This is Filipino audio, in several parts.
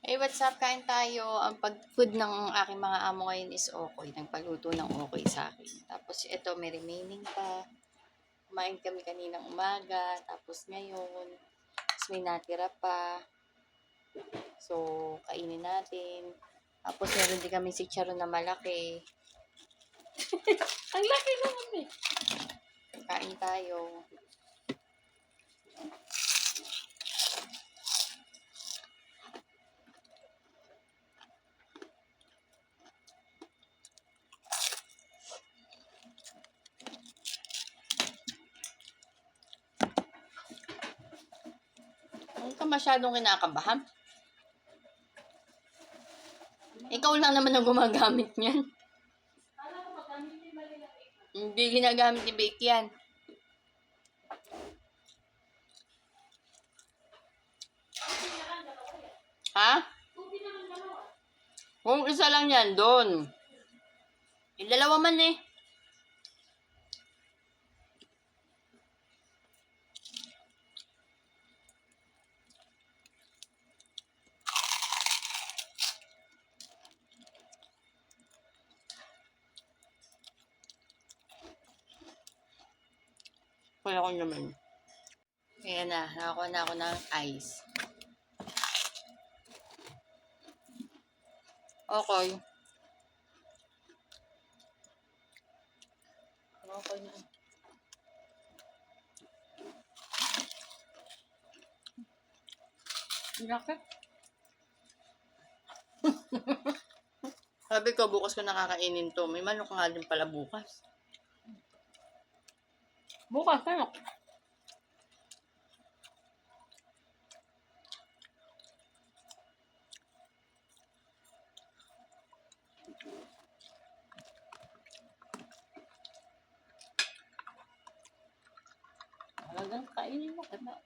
Hey, what's up? Kain tayo. Ang pag-food ng aking mga amo ngayon is okay. Nagpaluto ng okay sa akin. Tapos ito, may remaining pa. Kumain kami kaninang umaga. Tapos ngayon, tapos may natira pa. So, kainin natin. Tapos meron din kami si Charon na malaki. Ang laki naman eh. Kain tayo. Huwag ka masyadong kinakabahan. Ikaw lang naman ang gumagamit niyan. Hindi ginagamit ni Bake yan. Ha? Kung isa lang yan, doon. Yung dalawa man eh. Kaya ko naman. Ayan na, nakakuha na ako ng ice. Okay. Okay na. Bakit? Sabi ko, bukas ko nakakainin to. May manok nga din pala bukas. Bukas, manok. Talagang kainin mo. Kaya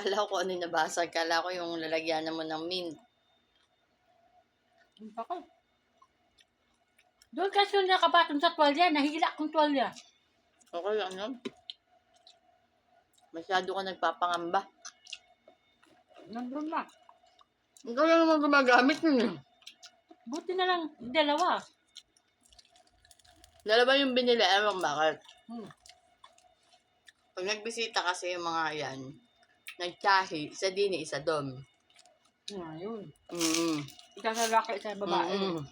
kala ko ano yung nabasa. Kala ko yung lalagyan mo ng mint. Bakit? Doon kasi yung nakabatong sa tuwalya, nahila kong tuwalya. Okay lang yun. Masyado ka nagpapangamba. Nandun na. Ikaw lang naman gumagamit nun eh. Buti na lang, dalawa. Dalawa yung binili. Ewan bakit. Hmm. Pag nagbisita kasi yung mga yan, nagtsahi, isa din isa doon. Ayun. Mm-hmm. Isa sa lalaki, isa sa babae. Mm-hmm.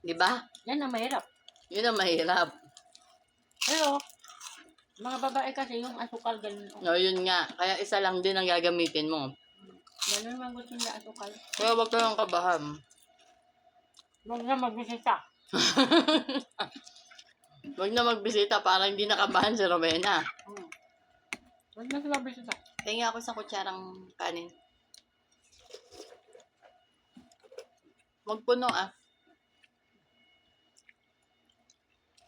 Diba? Yan ang mahirap. Yun ang mahirap. Pero, mga babae kasi yung asukal, ganun. No, yun nga. Kaya isa lang din ang gagamitin mo. Ganun naman gusto nila asukal. Kaya wag ka lang kabahan. Huwag na magbisita. Wag na magbisita para hindi nakabahan si Rowena. Huwag na sila bisita. Kaya ako sa kutsarang kanin. Wag puno ah.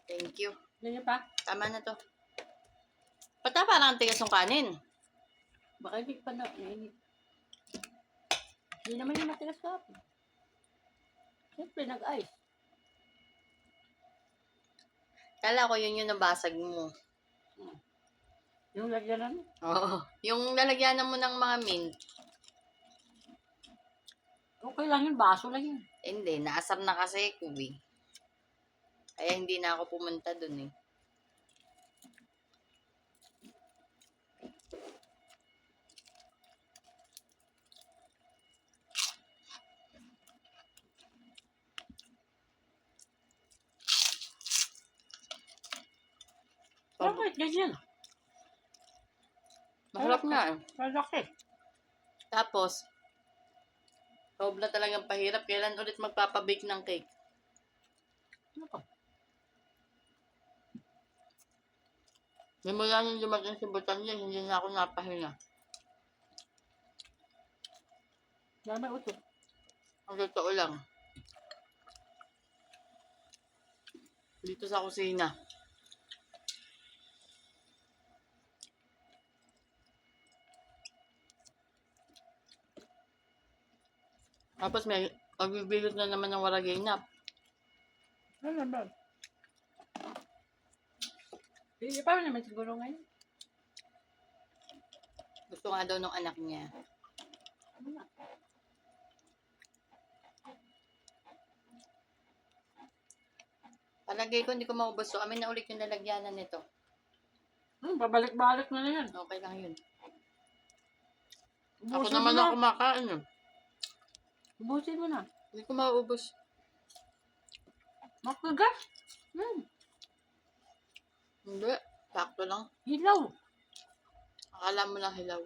Thank you. Ganyan pa? Tama na to. Pata parang ang tigas ng kanin. Baka hindi pa na, nainit. Hindi naman yung matigas ka. Siyempre, nag-ice. Kala ko yun yung nabasag mo. Yung lagyanan. Oo. Yung lalagyan mo ng mga mint. Okay lang yun, baso lang yun. Hindi, naasar na kasi ko eh. Kaya hindi na ako pumunta dun eh. Bakit ganyan? Masarap nga eh. Malaki. Tapos, sobra talagang pahirap. Kailan ulit magpapabake ng cake? Ano pa? Simula nung dumating si Butanya, hindi na ako napahinga. Dami utot. Ang totoo lang. Dito sa kusina. Tapos may magbibilot na naman ng waraginap. Ano ba? Hindi pa naman siguro ngayon. Gusto nga daw ng anak niya. Ano na? Palagay ko hindi ko maubos. So, amin na ulit yung lalagyanan nito. Babalik-balik na yan. Okay lang yun. Ubusin Ako naman mo na. ang kumakain. Ubusin mo na. Hindi ko maubos. Makagas. Hindi. Sakto lang. Hilaw. Akala mo lang hilaw.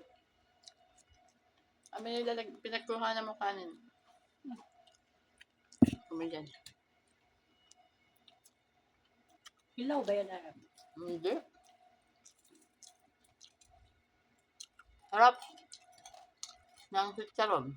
Amin pinagkuha na mo kanin. Kumilyan. Hilaw ba yan, Arab? Hindi. Harap. Ng chicharon.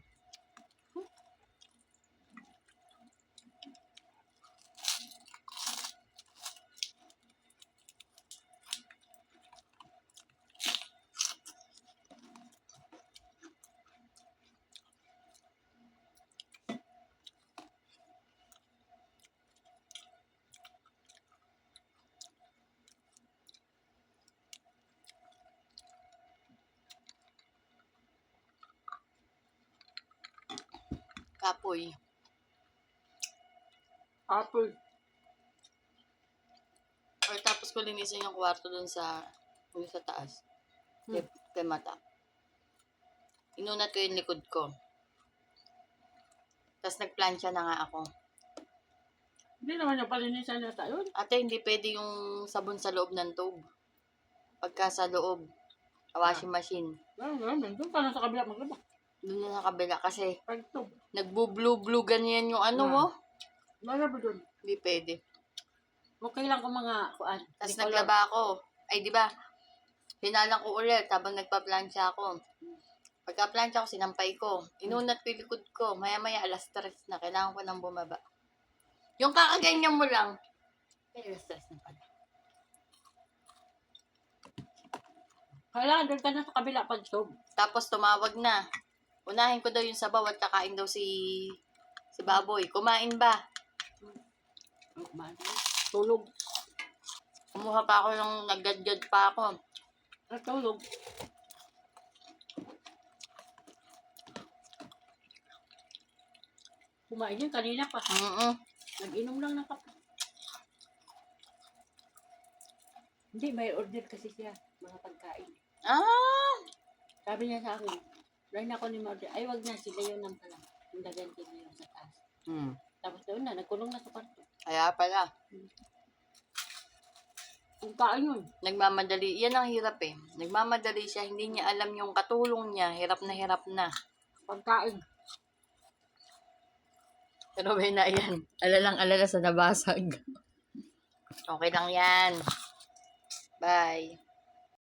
Kapoy. Apple. Or tapos ko linisin yung kwarto dun sa taas. Kay mata. Inunat ko yung likod ko. Tapos nagplansya na nga ako. Hindi naman yung palinisan na tayo. Ate, hindi pwede yung sabon sa loob ng tube. Pagka sa loob, washing machine. Doon ka na sa kabila maglaba. Doon na sa kabila kasi Pagtog. nagbu-blue ganyan yung ano mo. Lalaba doon. Hindi pwede. Okay lang kung mga kuan. Tapos naglaba ako. Ay, di ba? Hinalang ko ulit habang nagpa-plancha ako. Pagka-plancha ko, sinampay ko. Inunat ko yung likod ko. Maya-maya, alas 3 na. Kailangan ko nang bumaba. Yung kakaganyan mo lang. Ay, alas 3 na pala. Kailangan doon ka na sa kabila pagtog. Tapos tumawag na. Unahin ko daw yung sabaw at kakain daw si Baboy. Kumain ba? Tulog. Kumuha pa ako ng naggadgad pa ako. Tulog. Kumain yun kanina pa. Nag-inom lang ng kape. Hindi, may order kasi siya. Mga pagkain. Ah! Sabi niya sa akin, line ako ni order. Ay, wag na. Sila yun ang pala. Yung daganti na yun sa taas. Tapos doon na, nagkulong na sa kwarto. Kaya pala. Kung kain yun. Nagmamadali. Yan ang hirap eh. Nagmamadali siya. Hindi niya alam yung katulong niya. Hirap na. Pagkain. Pero may na yan. Alala sa nabasag. Okay lang yan. Bye.